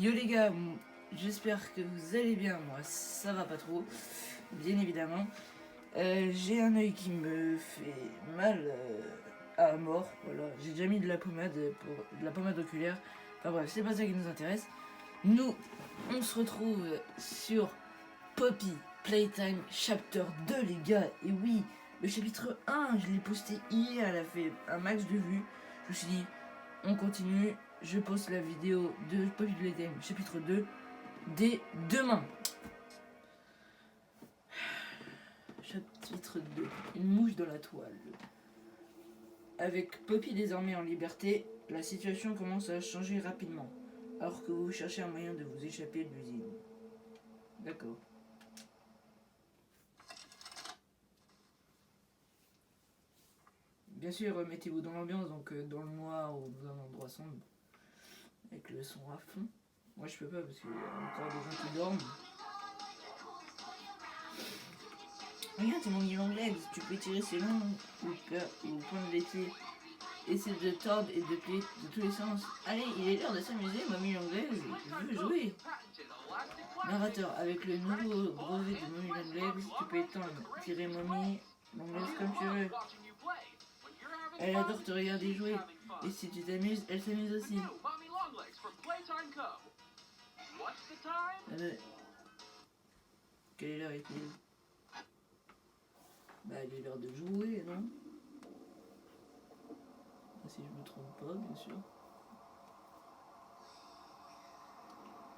Yo les gars, j'espère que vous allez bien, moi ça va pas trop, bien évidemment. J'ai un œil qui me fait mal à mort, voilà. J'ai déjà mis de la pommade oculaire. Enfin bref, c'est pas ça qui nous intéresse. Nous, on se retrouve sur Poppy Playtime Chapter 2 les gars. Et oui, le chapitre 1, je l'ai posté hier, elle a fait un max de vues. Je me suis dit, on continue, je poste la vidéo de Poppy Playtime chapitre 2 dès demain. Chapitre 2, une mouche dans la toile. Avec Poppy désormais en liberté, la situation commence à changer rapidement, alors que vous cherchez un moyen de vous échapper de l'usine. D'accord. Bien sûr, mettez-vous dans l'ambiance, donc dans le noir ou dans un endroit sombre, avec le son à fond. Moi je peux pas parce qu'il y a encore des gens qui dorment. Regarde, c'est mon million de legs, tu peux tirer ses longs ou pointe les pieds. Essaie de tordre et de plier de tous les sens. Allez, il est l'heure de s'amuser, Mommy Longlegs, je veux jouer. Narrateur, avec le nouveau brevet de Mommy Longlegs, tu peux étendre, tirer Mommy Longlegs comme tu veux. Elle adore te regarder jouer, et si tu t'amuses, elle s'amuse aussi. Quelle est l'heure est-il? Bah, il est l'heure de jouer, non? Si je me trompe pas, bien sûr.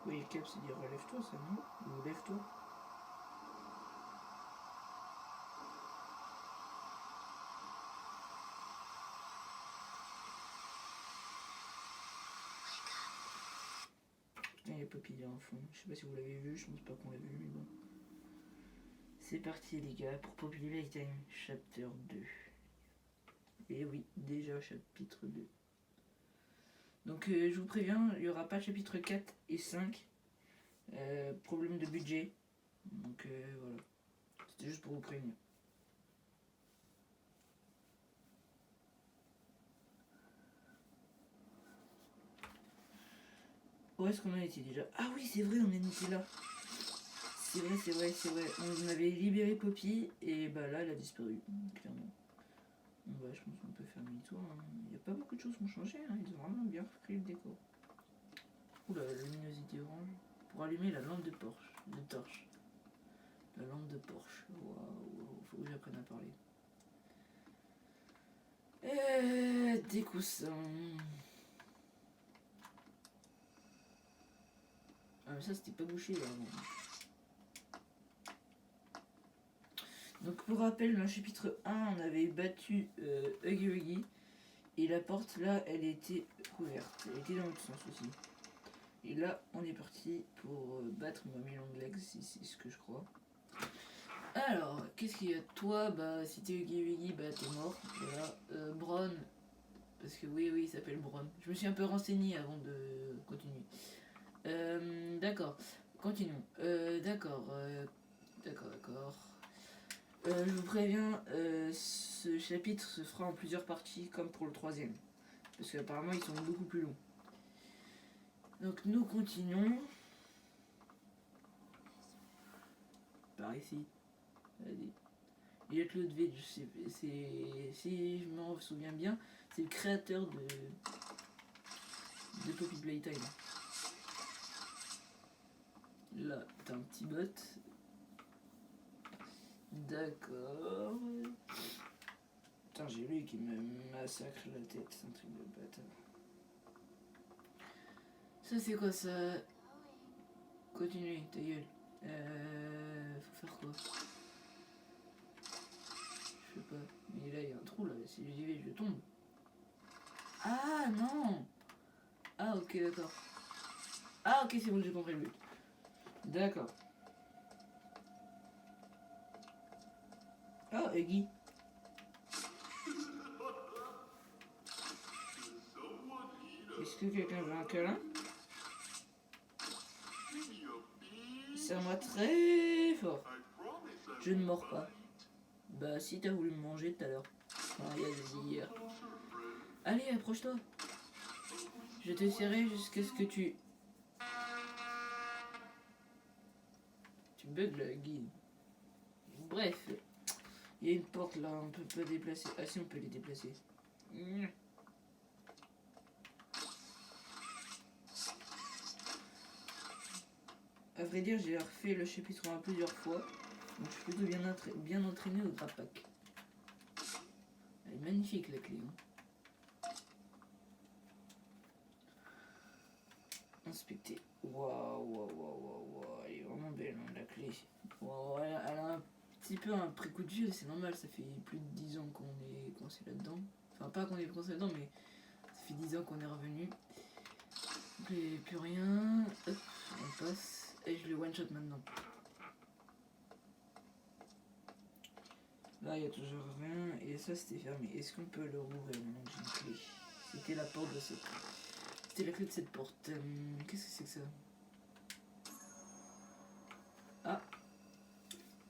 Oui, le cap, c'est dire relève-toi, ça, non? Ou lève-toi. Il y a Poppy là en fond. Je sais pas si vous l'avez vu, je pense pas qu'on l'a vu, mais bon. C'est parti les gars pour Poppy Playtime Chapter 2. Et oui, déjà chapitre 2. Donc je vous préviens, il n'y aura pas chapitre 4 et 5. Problème de budget. Donc voilà. C'était juste pour vous prévenir. Où est-ce qu'on a été déjà? Ah oui, c'est vrai, on en était là. C'est vrai. On avait libéré Poppy et bah là, elle a disparu, clairement. Bon, bah, je pense qu'on peut faire demi-tour. Hein. Il n'y a pas beaucoup de choses qui ont changé. Hein. Ils ont vraiment bien repris le décor. Oula, la luminosité orange. Pour allumer la lampe de torche. La lampe de Porsche. Waouh, faut que j'apprenne à parler. Des coussins. Ah, mais ça, c'était pas bouché avant. Donc, pour rappel, dans le chapitre 1, on avait battu Huggy Wuggy. Et la porte, là, elle était ouverte. Elle était dans l'autre sens aussi. Et là, on est parti pour battre Mommy Longlegs, si c'est ce que je crois. Alors, qu'est-ce qu'il y a de toi? Bah, si t'es Huggy Wuggy, bah t'es mort. Voilà. Bron, parce que oui, il s'appelle Bron. Je me suis un peu renseigné avant de continuer. D'accord, continuons. D'accord. Je vous préviens, ce chapitre se fera en plusieurs parties, comme pour le troisième. Parce qu'apparemment, ils sont beaucoup plus longs. Donc, nous continuons. Par ici. Allez. Elliot Ludwig, si je m'en souviens bien, c'est le créateur de Poppy Playtime. Là, t'as un petit bot. D'accord. Putain, j'ai lui qui me massacre la tête, c'est un truc de bâtard. Ça, c'est quoi ça? Continue, ta gueule. Faut faire quoi? Je sais pas. Mais là, il y a un trou là. Si j'y vais, je tombe. Ah non! Ah, ok, d'accord. Ah, ok, c'est bon, j'ai compris le but. D'accord. Ah, Huggy. Est-ce que quelqu'un veut un câlin? Serre-moi très fort. Je ne mords pas. Bah, si t'as voulu me manger tout à l'heure. Enfin, il y a dit hier. Allez, approche-toi. Je te serrai jusqu'à ce que tu... bug là, Guy. Bref, il y a une porte là, on peut pas déplacer. Ah si, on peut les déplacer. À vrai dire, j'ai refait le chapitre 1 plusieurs fois, donc je suis plutôt bien entraîné au Drapac. Elle est magnifique la clé. Hein. Inspecter. Waouh, elle est vraiment belle hein, la clé. Wow, elle a un petit peu un pré-coup de vieux, c'est normal, ça fait plus de 10 ans qu'on est coincé là-dedans. Enfin, pas qu'on est coincé là-dedans, mais ça fait 10 ans qu'on est revenu. Plus rien. Hop, on passe. Et je le one-shot maintenant. Là, il n'y a toujours rien. Et ça, c'était fermé. Est-ce qu'on peut le rouvrir maintenant que j'ai une clé? C'était la porte de cette... C'était la clé de cette porte. Qu'est-ce que c'est que ça? Ah,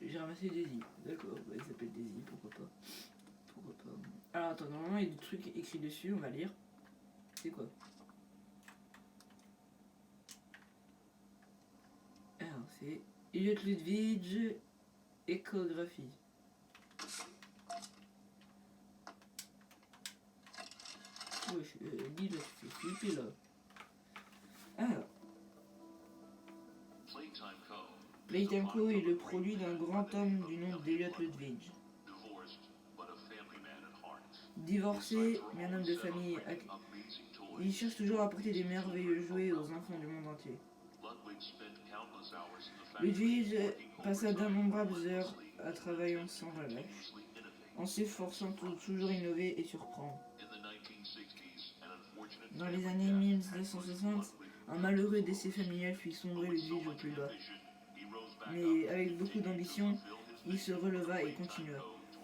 j'ai ramassé Daisy. D'accord, bah, il s'appelle Daisy, pourquoi pas. Pourquoi pas. Alors attends, normalement il y a des trucs écrits dessus, on va lire. C'est quoi? Alors c'est Elliot Ludwig, échographie. Wesh, dis là, tu fais flipper là. Alors. Playtime Co. est le produit d'un grand homme du nom d'Elliot Ludwig. Divorcé, mais un homme de famille, il cherche toujours à apporter des merveilleux jouets aux enfants du monde entier. Ludwig passa d'innombrables heures à travailler sans relâche, en s'efforçant pour toujours innover et surprendre. Dans les années 1960, un malheureux décès familial fit sombrer Ludwig au plus bas. Mais avec beaucoup d'ambition, il se releva et continua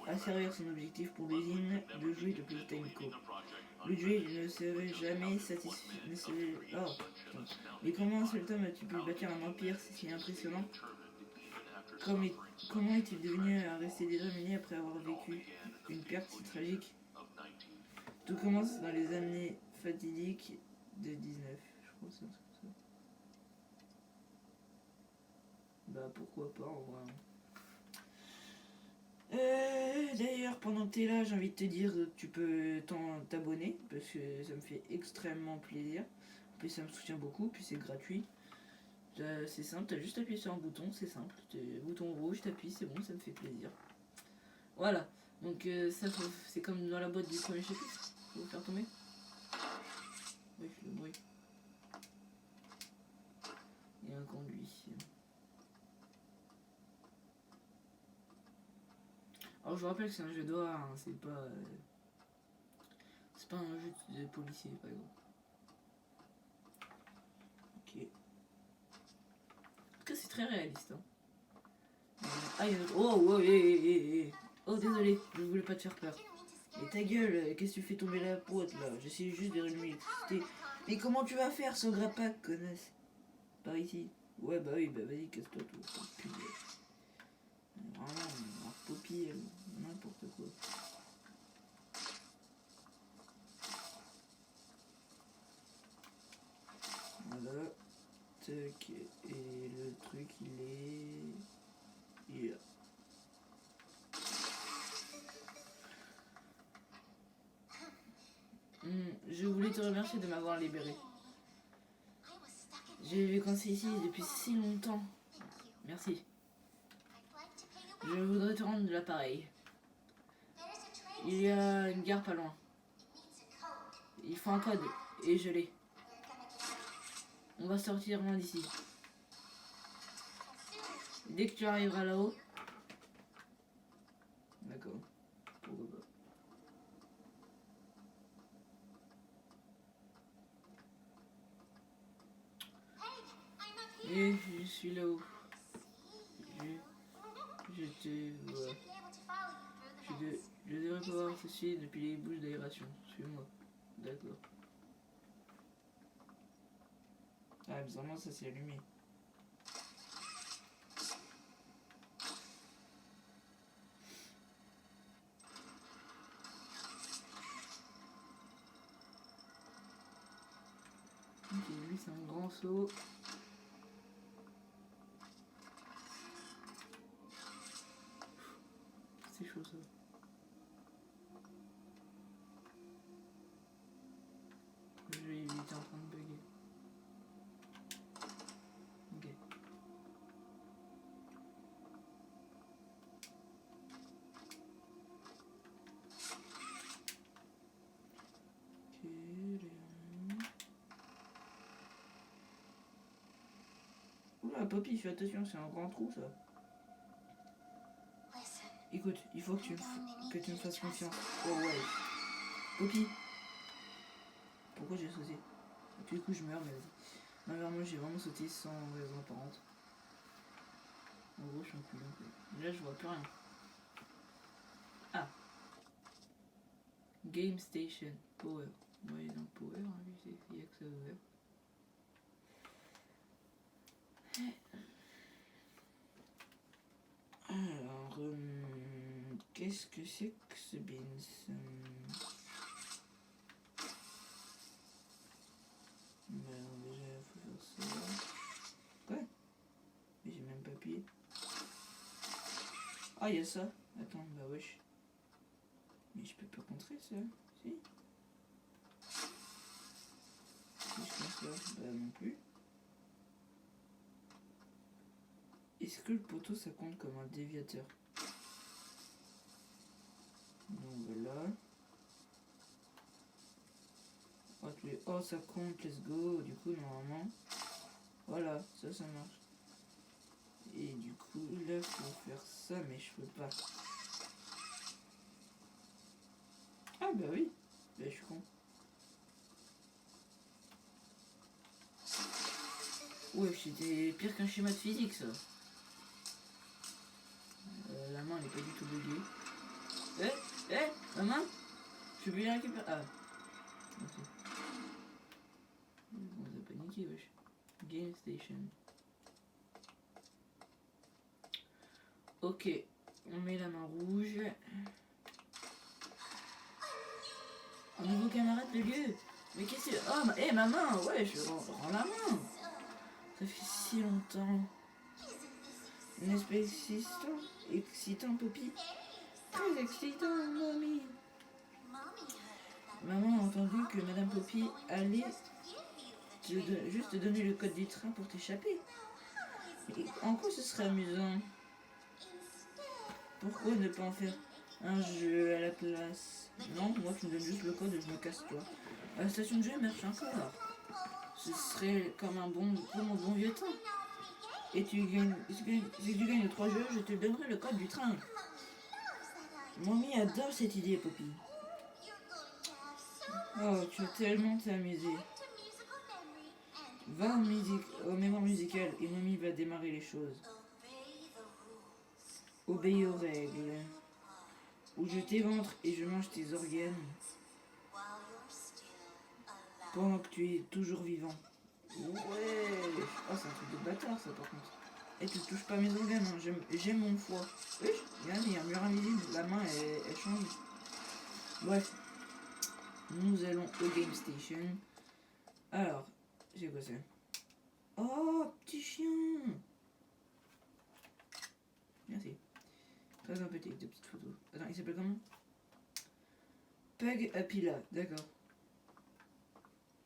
à servir son objectif pour l'usine de jouets de Playtime Co. Ludwig ne serait jamais satisfait. Mais comment un seul homme a-t-il pu bâtir un empire si impressionnant? Comment est-il devenu à rester déterminé après avoir vécu une perte si tragique? Tout commence dans les années fatidiques de 19. Je crois que c'est un truc comme ça. Bah pourquoi pas en vrai. D'ailleurs, pendant que t'es là, j'ai envie de te dire que tu peux t'abonner parce que ça me fait extrêmement plaisir. En plus, ça me soutient beaucoup, puis c'est gratuit. C'est simple, t'as juste appuyé sur un bouton, c'est simple. Bouton rouge, t'appuies, c'est bon, ça me fait plaisir. Voilà, donc ça c'est comme dans la boîte du premier chapitre. Faut faire tomber. Oui, le bruit. Il y a un conduit. Alors je vous rappelle que c'est un jeu d'horreur, hein, c'est pas un jeu de policier par exemple. Ok. En tout cas c'est très réaliste. Hein. Ah il y a notre... Oh désolé, je voulais pas te faire peur. Mais ta gueule, qu'est-ce que tu fais tomber la pote là? J'essaie juste de rallumer l'électricité. Mais comment tu vas faire sans grappac, connasse? Par ici. Ouais bah oui, bah vas-y, casse-toi tout. Vraiment, Marc Poppy, n'importe quoi. Voilà. Tac. Et le truc il est là. Je voulais te remercier de m'avoir libéré. J'ai vécu coincé ici depuis si longtemps. Merci. Je voudrais te rendre de l'appareil. Il y a une gare pas loin. Il faut un code et je l'ai. On va sortir loin d'ici. Dès que tu arriveras là-haut. D'accord. Pourquoi pas. Et je suis là-haut. Je te vois. Je devrais pouvoir ceci depuis les bouches d'aération. Suis-moi. D'accord. Ah, bizarrement, ça s'est allumé. Ok, lui, c'est un grand saut. Oula, Poppy, fais attention, c'est un grand trou ça. Écoute, il faut que tu me fasses confiance. Oh ouais. Poppy. Pourquoi j'ai sauté? Du coup je meurs, mais vas-y. Non, vraiment, j'ai vraiment sauté sans raison apparente. En gros, je suis un couillon. Là, je vois plus rien. Ah. Game Station. Power. Ouais, dans Power, hein, il y a que ça ouvert. Alors, qu'est-ce que c'est que ce Beans? Alors, déjà, faut faire ça. Quoi? Mais j'ai même pas appuyé. Ah, il y a ça. Attends, bah wesh. Mais je peux pas contrer ça. Si? Si je pense là, bah non plus. Est-ce que le poteau ça compte comme un déviateur? Donc voilà. Oh, ça compte, let's go. Du coup, normalement, voilà, ça marche. Et du coup, là, faut faire ça, mais je peux pas. Ah bah oui, bah je suis con. Ouais, c'était pire qu'un schéma de physique, ça. La main, elle est pas du tout buggée. Ma main? Je peux la récupérer. Ah. Ok. On a paniqué, wesh. Game Station. Ok. On met la main rouge. Un nouveau camarade de lieu. Mais qu'est-ce que... Oh, ma main. Ouais, je rends la main. Ça fait si longtemps. Une espèce excitant, Poppy. Très excitant, mamie. Maman a entendu que Madame Poppy allait juste te donner le code du train pour t'échapper. En quoi ce serait amusant? Pourquoi ne pas en faire un jeu à la place? Non, moi tu me donnes juste le code et je me casse, toi. La station de jeu marche encore. Ce serait comme un bon vieux temps. Et si tu gagnes 3 jeux, je te donnerai le code du train. Mamie adore cette idée, Poppy. Oh, tu vas tellement t'amuser. Va au mémoire musical et Mamie va démarrer les choses. Obéis aux règles. Ou je t'éventre et je mange tes organes. Pendant que tu es toujours vivant. Ouais. Oh, c'est un truc de bâtard ça par contre. Et tu touches pas mes organes, hein. J'aime mon foie. Oui, regarde, il y a un mur invisible, la main elle change. Bref. Nous allons au Game Station. Alors, c'est quoi ça? Oh, petit chien. Merci. Très sympathique de petites photos. Attends, il s'appelle comment? Pug Apila, d'accord.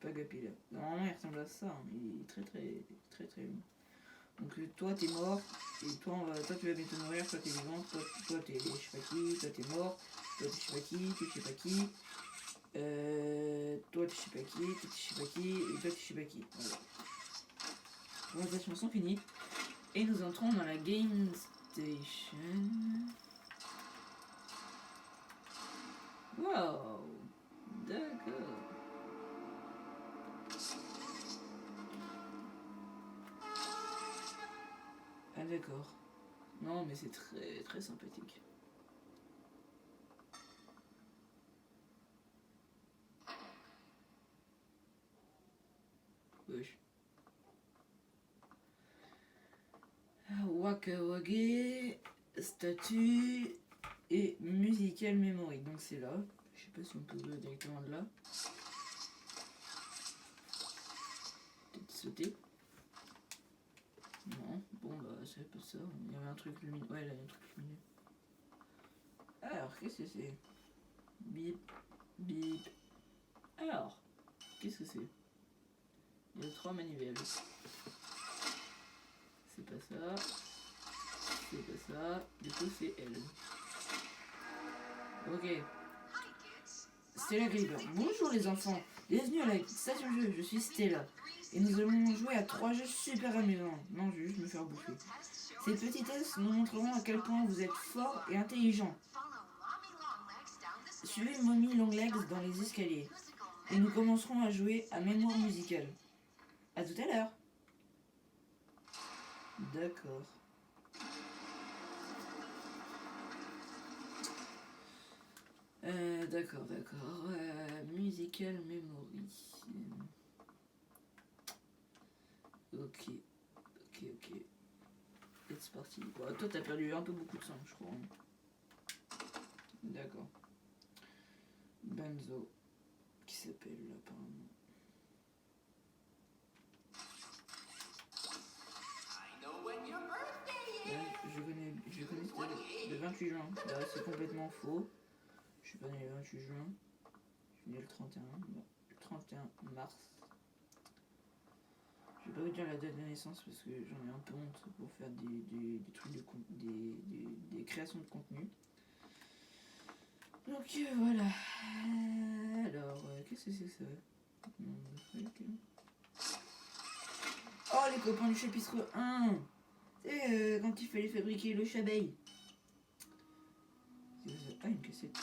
Pug Apila. Normalement il ressemble à ça, hein. Il est très bien. Donc toi t'es mort, et toi tu vas bientôt mourir, toi t'es vivant, toi t'es je sais pas qui, toi t'es mort, toi t'es je sais pas qui, tu sais pas qui, toi t'es je sais pas qui, toi t'es je sais pas qui, et toi t'es je sais pas qui. Voilà. Présentations sont finies. Et nous entrons dans la Game Station. Wow, d'accord. Ah d'accord. Non mais c'est très sympathique. Wesh. Waka Wage, statue et musical memory. Donc c'est là. Je sais pas si on peut ouvrir directement de là. Peut-être sauter. Non, bon bah c'est pas ça. Il y avait un truc lumineux. Ouais, là il y a un truc lumineux. Alors, qu'est-ce que c'est? Bip, bip. Alors, qu'est-ce que c'est? Il y a 3 manivelles. C'est pas ça. C'est pas ça. Du coup, c'est elle. Ok. Stella Grieber. Bonjour les enfants. Bienvenue à la station de jeu. Je suis Stella. Et nous allons jouer à 3 jeux super amusants. Non, je vais juste me faire bouffer. Ces petits tests nous montreront à quel point vous êtes fort et intelligent. Suivez Mommy Longlegs dans les escaliers. Et nous commencerons à jouer à mémoire musicale. A tout à l'heure. D'accord. D'accord. Musical memory. Ok. Et c'est parti. Bon, toi, t'as perdu un peu beaucoup de sang, je crois. D'accord. Benzo. Qui s'appelle, apparemment. Je connais le 28 juin. Bah, c'est complètement faux. Je suis pas né le 28 juin. Je suis né le 31. Non, le 31 mars. Je vais pas vous dire la date de naissance parce que j'en ai un peu honte pour faire des trucs des créations de contenu. Donc voilà. Alors, qu'est-ce que c'est que ça? Oh, les copains du chapitre 1. C'est quand il fallait fabriquer le chabeille. Ah, une cassette.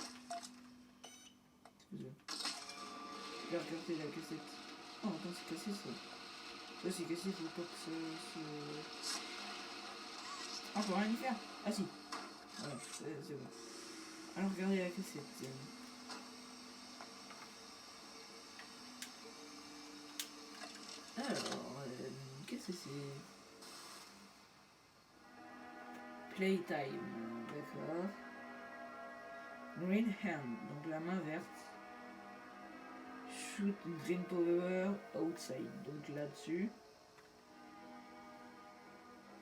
J'ai regardé la cassette. Oh, attends, c'est cassé ça. Ça, c'est cassé, faut pas que ça se... Ah, faut rien y faire. Ah, si. Voilà, c'est bon. Alors, regardez la cassette. Alors, qu'est-ce que c'est? Playtime, d'accord. Green hand, donc la main verte. Shoot green power outside, donc là-dessus.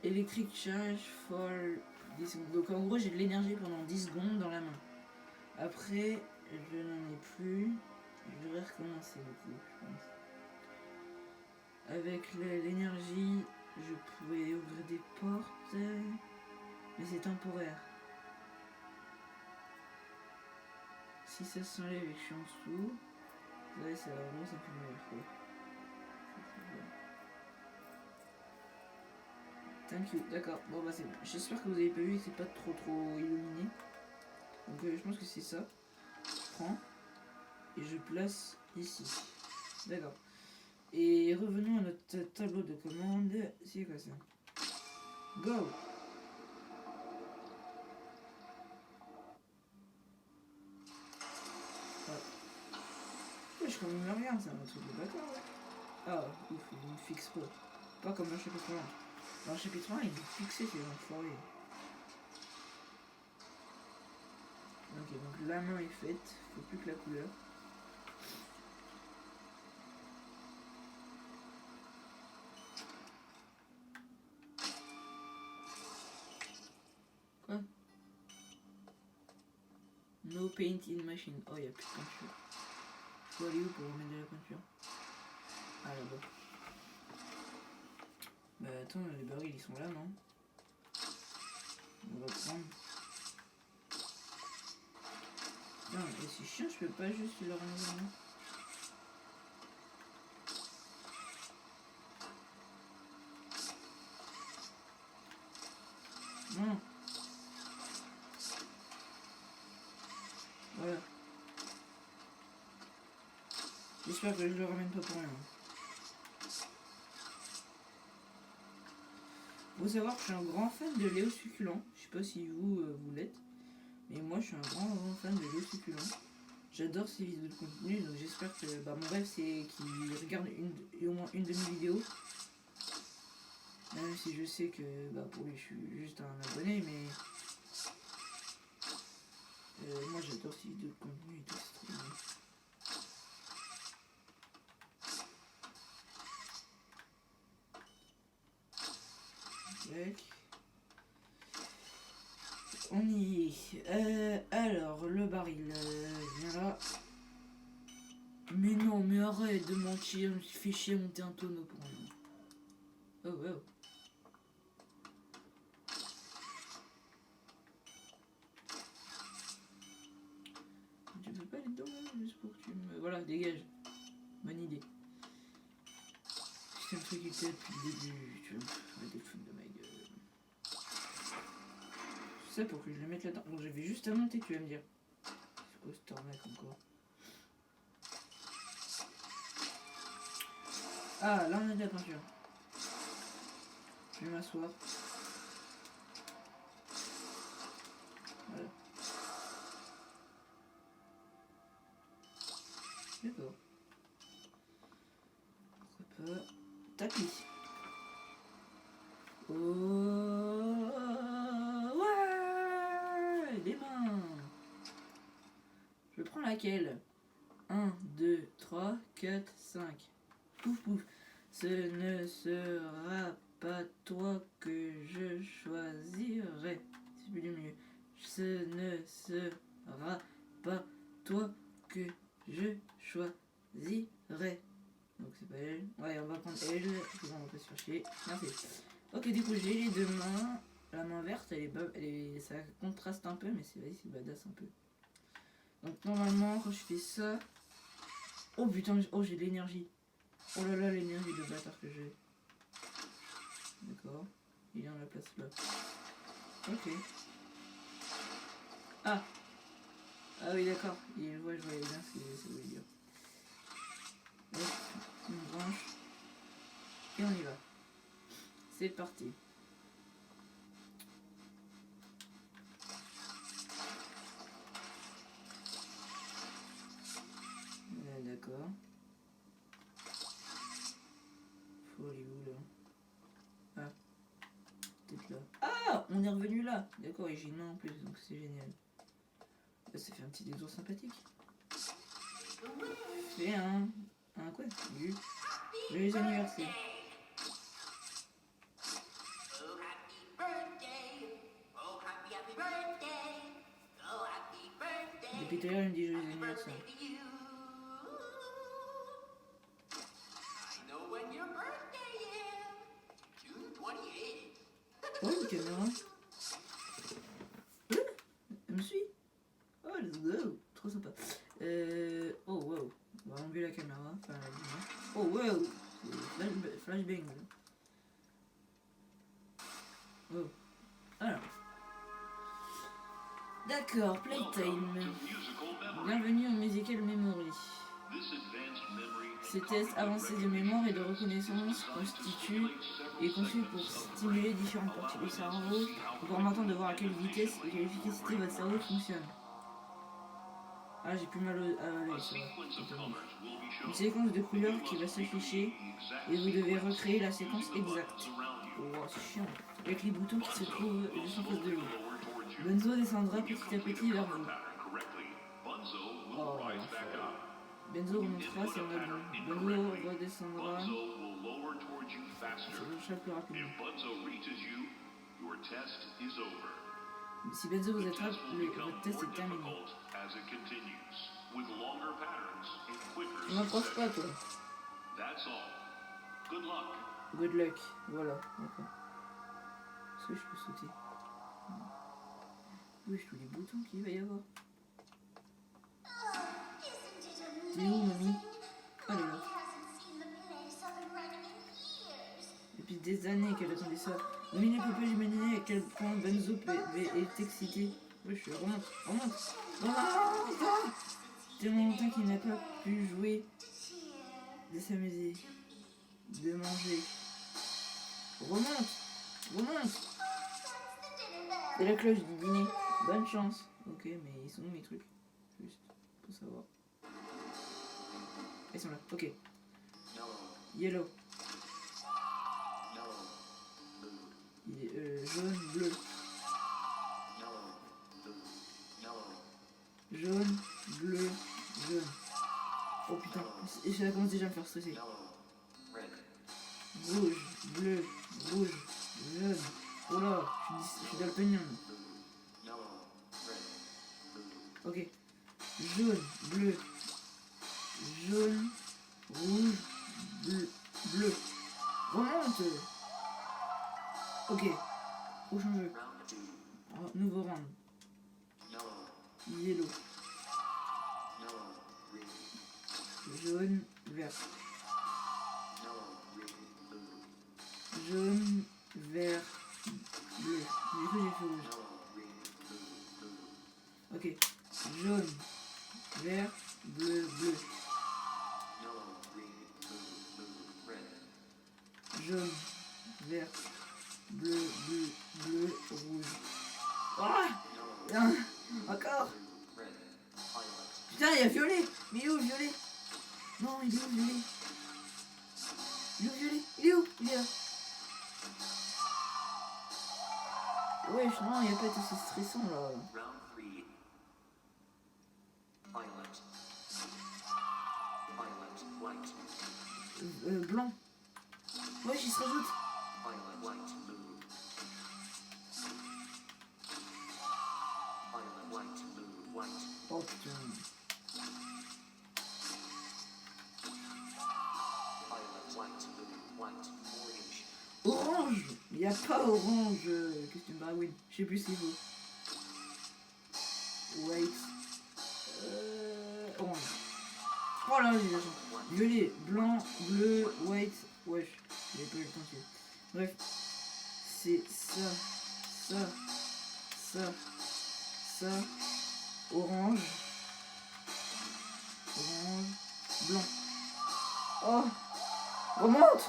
Electric charge for 10 secondes. Donc en gros, j'ai de l'énergie pendant 10 secondes dans la main. Après, je n'en ai plus. Je devrais recommencer du coup, je pense. Avec l'énergie, je pouvais ouvrir des portes, mais c'est temporaire. Si ça s'enlève et que je suis en dessous, ouais, ça va vraiment s'imprimer, je crois. Thank you, d'accord. Bon bah c'est bon. J'espère que vous avez pas vu et que c'est pas trop illuminé. Donc je pense que c'est ça. Je prends et je place ici. D'accord. Et revenons à notre tableau de commande. C'est quoi ça? Go! Je comprends rien, c'est un truc de bâtard. Ouais. Ah, ouf, il me fixe pas. Pas comme dans le chapitre 1. Dans le chapitre 1, il est fixé, c'est enfoiré. Ok, donc la main est faite, faut plus que la couleur. Quoi? No paint in machine. Oh, y'a plus de peinture. Faut aller où pour remettre de la peinture? Ah, là-bas. Bah attends, les barils ils sont là, non? On va prendre. Non, mais c'est chiant, je peux pas juste leur enlever. Non. Voilà. J'espère que je le ramène pas pour rien. Faut savoir que je suis un grand fan de Léo Succulent. Je sais pas si vous, vous l'êtes. Mais moi, je suis un grand fan de Léo Succulent. J'adore ses vidéos de contenu, donc j'espère que mon rêve c'est qu'il regarde au moins une de mes vidéos. Même si je sais que pour lui je suis juste un abonné, mais moi j'adore ses vidéos de contenu et tout, c'est trop bien. On y est. Alors, le baril vient là. Mais non, mais arrête de mentir, je me suis fait chier à monter un tonneau pour rien. Oh, oh. Tu peux pas aller dedans, juste pour que tu me... Voilà, dégage. Bonne idée. truc qui était depuis le début. Tu vas me des foutre de ma gueule. C'est pour que je le mette là-dedans. Donc j'avais juste à monter, tu vas me dire. C'est quoi cette arnaque encore? Ah, là on a de la peinture. Je vais m'asseoir. Voilà. D'accord. Pourquoi pas. Tapis. Oh ouais, les mains. Je prends laquelle? 1, 2, 3, 4, 5. Pouf pouf. Ce ne sera pas toi que je choisirai. C'est plus du mieux. Ce ne sera pas toi que je choisirai. Donc c'est pas elle. Ouais, on va prendre elle. On va pas se faire chier. Merci. Ok, du coup j'ai les deux mains. La main verte, ça contraste un peu, mais c'est badass un peu. Donc normalement quand je fais ça... Oh putain, oh j'ai de l'énergie. Oh là là, l'énergie de bâtard que j'ai. D'accord. Il est en la place là. Ok. Ah. Ah oui d'accord. Je voyais bien ce que ça voulait dire. Hop, une branche. Et on y va. C'est parti. D'accord. Faut aller où là? Ah. Peut-être là. Ah, on est revenu là. D'accord, et j'ai une main en plus, donc c'est génial. Là, ça fait un petit détour sympathique. C'est un quoi? Joyeux anniversaire. Depuis tout à l'heure, il me dit joyeux anniversaire. Oh, une caméra. Elle me suit. Oh, let's go. Trop sympa. Oh, wow. On va enlever la caméra. Enfin, la lumière. Oh, wow. C'est flashbang. Oh. Alors. D'accord, playtime. Bienvenue au Musical Memory. Ces tests avancés de mémoire et de reconnaissance est conçu pour stimuler différentes parties du cerveau, vous permettant de voir à quelle vitesse et quelle efficacité votre cerveau fonctionne. Ah, j'ai plus mal à l'œil, ça va. Une séquence de couleurs qui va s'afficher et vous devez recréer la séquence exacte. Oh, c'est chiant. Avec les boutons qui se trouvent juste en face de vous. Benzo descendra petit à petit vers vous. Oh, Benzo remontera si on a bon. Benzo redescendra. Ça plus rapidement. Si Benzo vous attrape, votre test est terminé. Tu m'approches pas, toi. Good luck. Voilà, d'accord. Est-ce que je peux sauter? Oui, je tous les boutons qu'il va y avoir. T'es où, mamie? Ah, elle est là. Depuis des années qu'elle attendait ça. Mamie ne peut pas imaginer à quel point Benzo est excité. Oui, je remonte. Tellement longtemps qu'il n'a pas pu jouer, de s'amuser, de manger. Remonte. C'est la cloche du dîner. Bonne chance. Ok, mais ils sont où mes trucs? Juste pour savoir. Ils sont là, ok. Yellow. Jaune, bleu. Jaune, bleu, jaune. Oh putain, et ça commence déjà à me faire stresser. Rouge, bleu, rouge, jaune. Oh là, je suis daltonien. Ok. Jaune, bleu, jaune, rouge, bleu. Remonte. Ok. Prochain jeu. Nouveau round. Yellow. Jaune, vert. jaune, vert, bleu. Du coup, j'ai fait rouge. Ok. Jaune, vert, bleu, bleu. Jaune, vert, bleu, bleu, bleu, rouge. Ah, encore. Putain, il y a violet. Mais il est où violet? Non, il est où violet? Il est où violet? Il est où? Il est là. Ouais, non, il n'y a pas été aussi stressant là. Blanc. Ouais, j'y se rajoute. Oh putain. Orange. Il n'y a pas orange. Qu'est-ce que tu me baragouines? Je sais plus ce qu'il faut. White. Orange. Oh là, j'ai la chance. Violet, blanc, bleu, white. Wesh, j'ai pas eu le temps de... Bref. C'est ça. Ça. Ça. Ça. Orange. Orange. Blanc. Oh. Remonte.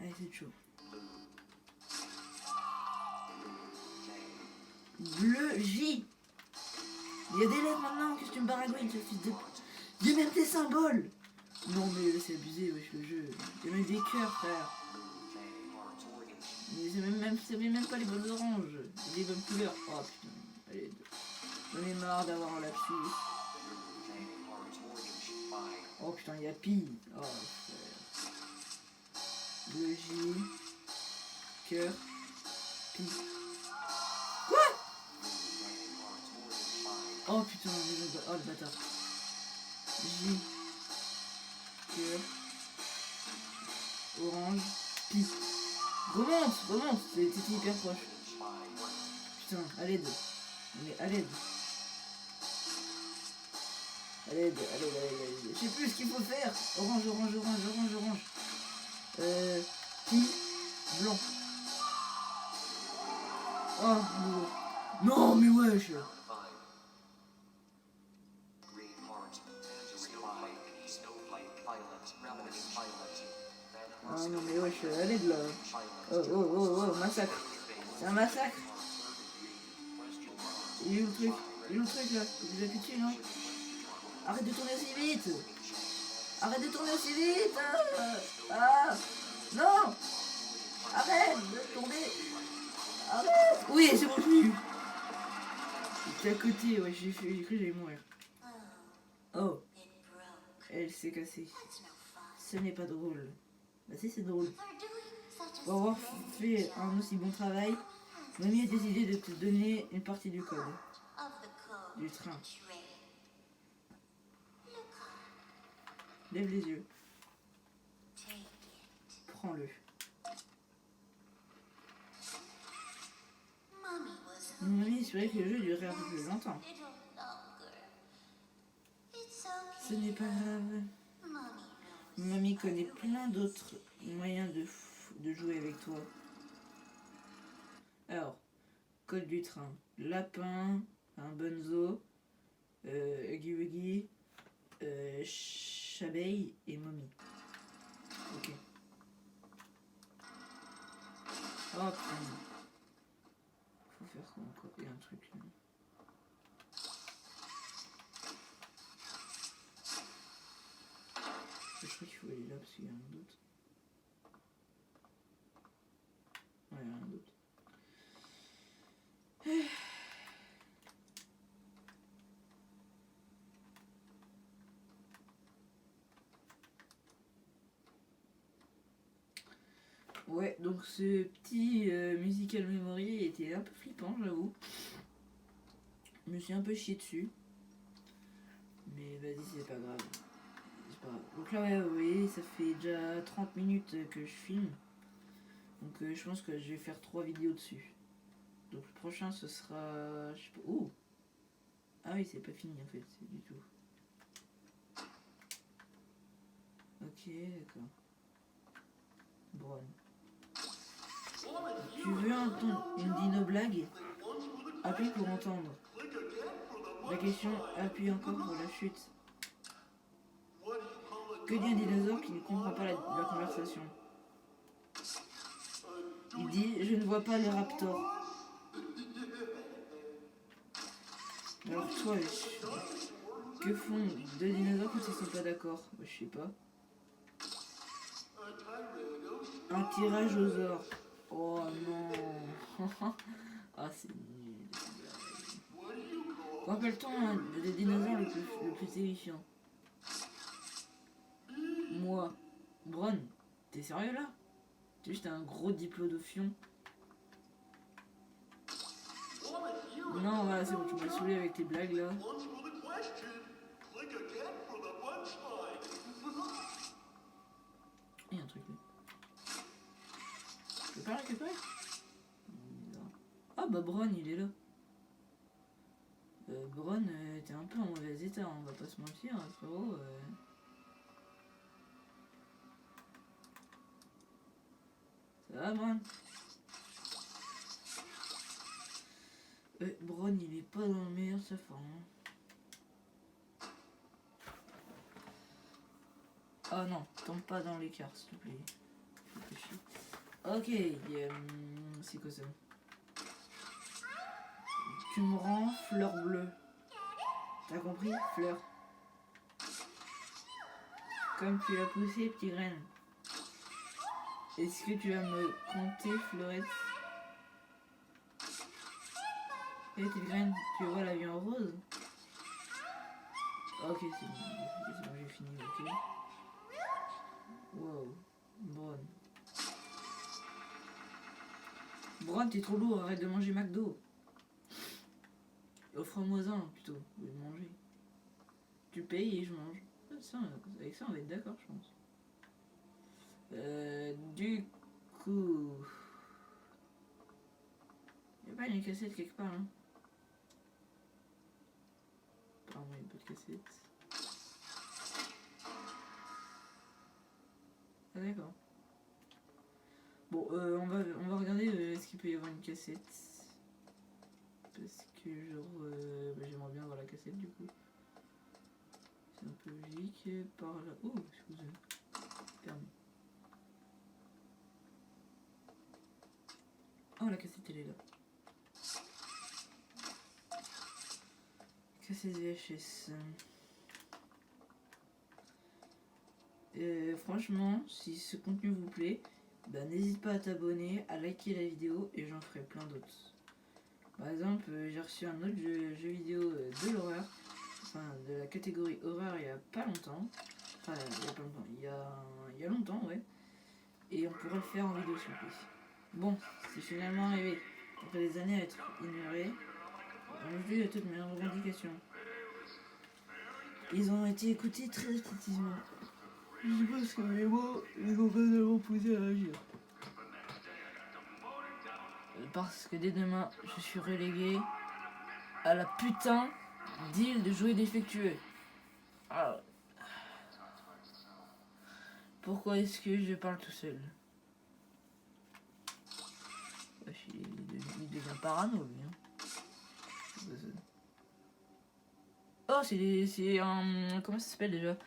Allez, c'est chaud. Bleu, J. Il y a des lettres maintenant, qu'est-ce que tu me baragouines, ce fils de... Il y a même des symboles. Non mais c'est abusé, wesh, le jeu. Il y a même des cœurs, frère. Mais c'est même pas les bonnes oranges. Les bonnes couleurs. Oh putain, allez. J'en ai marre d'avoir un lapsus. Oh putain, il y a pi. Oh frère. Le J. Cœur. Pi. Quoi? Oh putain, oh le bâtard. J. Cœur. Orange. Pi. Remonte, c'était hyper proche. Putain, à l'aide. Mais à l'aide. À l'aide. Je sais plus ce qu'il faut faire. Orange. Pi. Blanc. Oh, non, mais wesh. Ah non mais wesh, à l'aide là. Oh, massacre. C'est un massacre. Il est où le truc là? Vous avez dessus, non? Arrête de tourner aussi vite. Non. Arrête de tourner. Arrête. Oui, c'est bon, je l'ai eu. J'étais à côté, ouais, j'ai cru que j'allais mourir. Oh. Elle s'est cassée. Ce n'est pas drôle. Bah si, c'est drôle. Pour avoir fait un aussi bon travail, Mamie a décidé de te donner une partie du code. Du train. Lève les yeux. Prends-le. Mamie espérait que le jeu durerait un peu plus longtemps. Ce n'est pas grave. Mamie connaît plein d'autres moyens de jouer avec toi. Alors, code du train. Lapin, un bonzo, Huggy Wuggy, Chabeille et Mommy. Ok. Oh putain. Faut faire ça encore. Il y a un truc là. Je crois qu'il faut aller là parce qu'il y a un doute. Ouais, il y a un doute. Ouais, donc ce petit musical memory était un peu flippant, j'avoue. Je me suis un peu chié dessus. Mais vas-y, c'est pas grave. Donc là, ouais, vous voyez, ça fait déjà 30 minutes que je filme. Donc je pense que je vais faire 3 vidéos dessus. Donc le prochain, ce sera... Je sais pas... Oh! Ah oui, c'est pas fini en fait, c'est du tout. Ok, d'accord. Bron. Tu veux entendre une dino blague? Appuie pour entendre. La question, appuie encore pour la chute. Que dit un dinosaure qui ne comprend pas la conversation? Il dit, je ne vois pas le raptor. Alors toi, que font deux dinosaures quand ils sont pas d'accord? Bah, je sais pas. Un tirage aux ors. Oh non. Ah, c'est nul. Qu'appelle-t-on le dinosaure le plus terrifiant? Moi. Bron, t'es sérieux là? T'es juste un gros diplodocus. Non, voilà, c'est bon, tu m'as saoulé avec tes blagues là. Il y a un truc là. Je peux pas le récupérer? Ah bah Bron, il est là. Bron, t'es un peu en mauvais état, hein, on va pas se mentir, hein, frérot. Ça va, Bron? Bron, il est pas dans le meilleur de sa forme. Hein. Ah non, tombe pas dans l'écart, s'il te plaît. Ok, c'est quoi ça? Tu me rends fleur bleue. T'as compris? Fleur. Comme tu l'as poussé, petite graine. Est-ce que tu vas me compter, fleurette? Et petite graine, tu vois la vie en rose? Ok, c'est bon, j'ai fini, ok. Wow, Bron. Bron, t'es trop lourd, arrête de manger McDo. Offre-moi un plutôt, au lieu de manger. Tu payes et je mange. Ça, avec ça, on va être d'accord, je pense. Du coup. Y'a pas une cassette quelque part, hein? Apparemment, y'a pas de cassette. Ah, d'accord. Bon, on va regarder est-ce qu'il peut y avoir une cassette. Parce que, genre, bah, j'aimerais bien avoir la cassette du coup. C'est un peu logique. Par là. Oh, excusez-moi. Permis. Oh, la cassette, elle est là. Cassette VHS. Franchement, si ce contenu vous plaît, bah, n'hésite pas à t'abonner, à liker la vidéo et j'en ferai plein d'autres. Par exemple, j'ai reçu un autre jeu vidéo de l'horreur, enfin de la catégorie horreur il y a pas longtemps. Enfin, il y a pas longtemps, il y a longtemps, ouais. Et on pourrait le faire en vidéo s'il vous plaît. Bon, c'est finalement arrivé. Après des années à être ignoré, on a vu toutes mes revendications. Ils ont été écoutés très attentivement. Je pense que les mots, ils ont vraiment poussé à agir. Parce que dès demain, je suis relégué à la putain d'île de jouets défectueux. Alors, pourquoi est-ce que je parle tout seul? Il devient parano, lui. Hein. Oh, c'est un... Comment ça s'appelle déjà?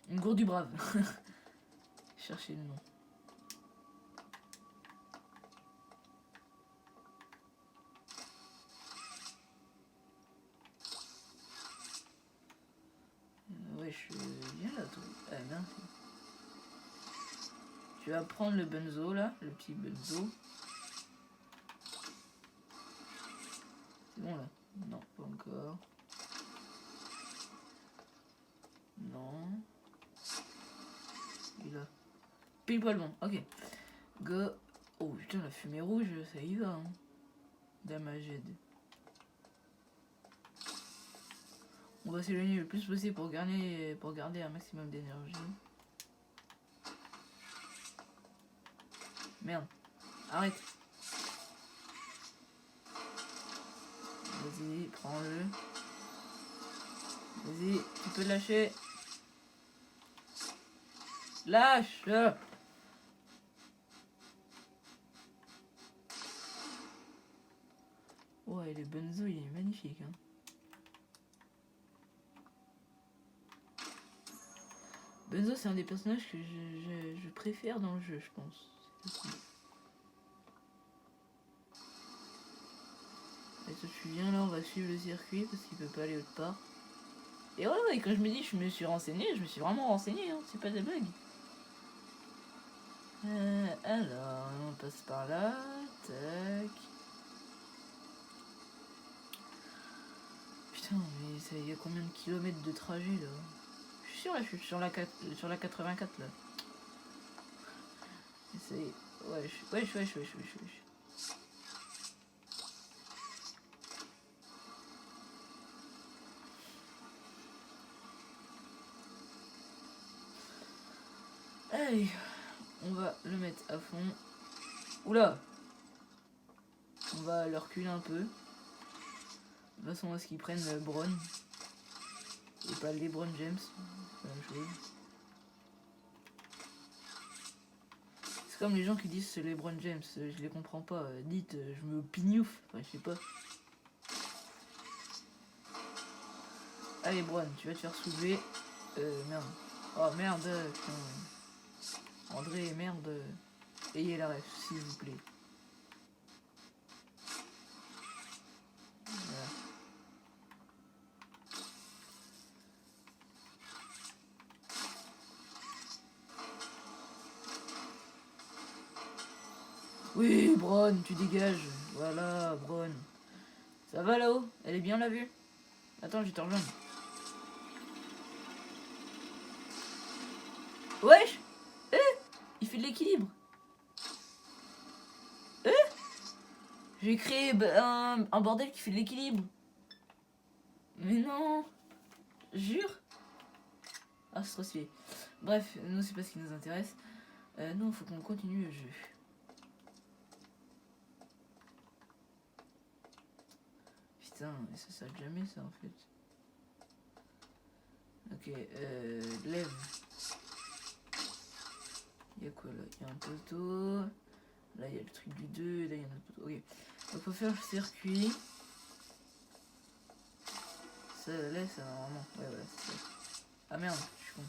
Une gourde du brave. Cherchez le nom. Ouais, je viens là, toi. Ah, non. Tu vas prendre le benzo là, le petit benzo. C'est bon là? Non, pas encore. Non. Il a pile poil bon, ok. Go. Oh putain, la fumée rouge, ça y va. Hein. Damaged. On va s'éloigner le plus possible pour garder un maximum d'énergie. Merde. Arrête. Vas-y, prends-le. Vas-y, tu peux lâcher. Lâche. Ouais, le Benzo, il est magnifique. Hein. Benzo, c'est un des personnages que je préfère dans le jeu, je pense. Et toi, tu viens là, on va suivre le circuit parce qu'il peut pas aller autre part. Et ouais, quand je me dis je me suis renseigné, je me suis vraiment renseigné, hein, c'est pas des blagues. Alors, on passe par là, tac. Putain, mais ça y a combien de kilomètres de trajet là? Je suis sûr, là, je suis sur la 84 là. C'est... Wesh. Allez, on va le mettre à fond. Oula! On va le reculer un peu. De toute façon, à ce qu'ils prennent le Bron. Et pas le LeBron James. C'est la même chose. C'est comme les gens qui disent c'est LeBron James. Je les comprends pas. Dites, je me pignouffe. Enfin, je sais pas. Allez, Bron, tu vas te faire soulever. Merde. Oh merde. Putain. André, merde. Ayez la ref, s'il vous plaît. Voilà. Oui, Bron, tu dégages. Voilà, Bron. Ça va là-haut? Elle est bien la vue? Attends, je vais te rejoindre. Wesh! Il fait de l'équilibre. J'ai créé un bordel qui fait de l'équilibre. Mais non! Jure? Ah, c'est trop stylé. Bref, nous, c'est pas ce qui nous intéresse. Nous, il faut qu'on continue le jeu. Putain, mais ça s'arrête jamais, ça, en fait. Ok, lève. Il y a quoi, là? Il y a un poteau. Là, il y a le truc du 2. Là, il y a un autre poteau. Ok. Donc, faut faire le circuit. Ça laisse, normalement. Ouais, voilà, c'est ça. Ah merde, je suis con.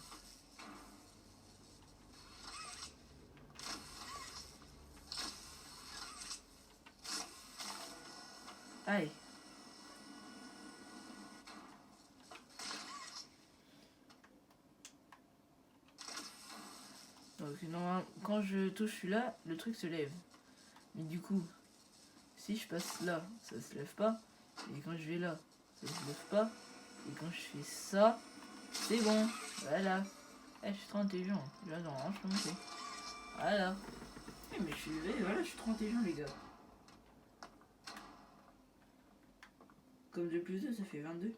Aïe. Donc normalement, quand je touche celui-là, le truc se lève. Mais du coup, si je passe là, ça se lève pas. Et quand je vais là, ça se lève pas. Et quand je fais ça, c'est bon. Voilà. Eh, je suis trop intelligent. Là, normalement, je peux monter. Voilà. Eh, mais voilà, je suis trop intelligent, les gars. Comme 2 plus 2, ça fait 22.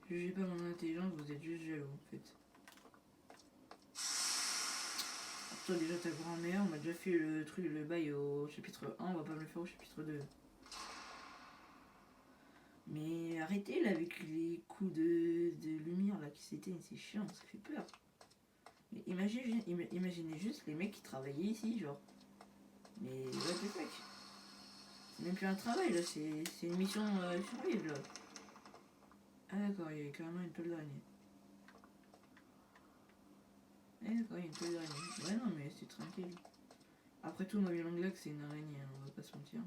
Jugez pas mon intelligence, vous êtes juste jaloux en fait. Toi déjà ta grand-mère, on m'a déjà fait le truc, le bail au chapitre 1, on va pas me le faire au chapitre 2. Mais arrêtez là avec les coups de lumière là qui s'éteignent, c'est chiant, ça fait peur. Mais imaginez juste les mecs qui travaillaient ici, genre. Mais what the fuck. C'est même plus un travail là, c'est une mission survivre là. Ah d'accord, il y a carrément une toile d'araignée. Ah d'accord, il y a une toile d'araignée. Ouais non mais c'est tranquille. Après tout, Mobile Anglac c'est une araignée, hein, on va pas se mentir.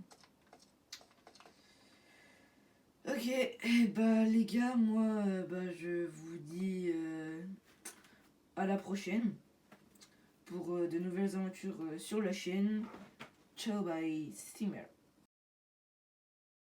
Ok, bah les gars, moi je vous dis à la prochaine pour de nouvelles aventures sur la chaîne. Ciao, bye, steamer.